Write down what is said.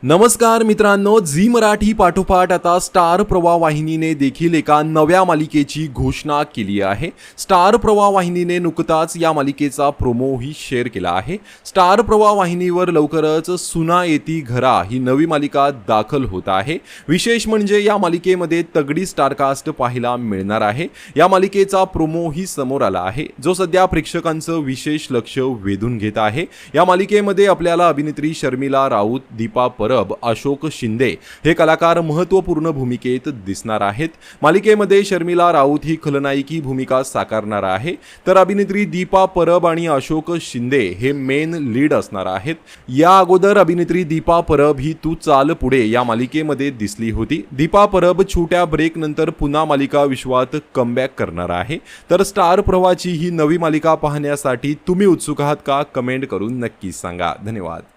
नमस्कार मित्रांनो, झी मराठी पाठोपाठ आता स्टार प्रवाह वाहिनीने देखील एका नव्या मालिकेची घोषणा केली आहे। स्टार प्रवाह वाहिनीने नुकताच या मालिकेचा प्रोमोही शेअर केला आहे। स्टार प्रवाह वाहिनीवर लवकरच सुना येती घरा ही नवी मालिका दाखल होत आहे। विशेष म्हणजे या मालिकेमध्ये तगडी स्टारकास्ट पाहायला मिळणार आहे। या मालिकेचा प्रोमोही समोर आला आहे, जो सध्या प्रेक्षकांचं विशेष लक्ष वेधून घेत आहे। या मालिकेमध्ये आपल्याला अभिनेत्री शर्मिला राऊत, दीपा परब, अशोक शिंदे हे कलाकार महत्त्वपूर्ण भूमिकेत दिसणार आहेत। मालिकेमध्ये शर्मिला राऊत ही खलनायकी भूमिका साकारणार आहे, तर अभिनेत्री दीपा परब आणि अशोक शिंदे हे मेन लीड असणार आहेत। या अगोदर अभिनेत्री दीपा परब ही तू चाल पुढे या मालिकेमध्ये दिसली होती। दीपा परब छोट्या ब्रेक नंतर पुन्हा मालिका विश्वात कमबॅक करणार आहे। तर स्टार प्रवाहाची ही नवी मालिका पाहण्यासाठी तुम्ही उत्सुक आहात का? कमेंट करून नक्की सांगा। धन्यवाद।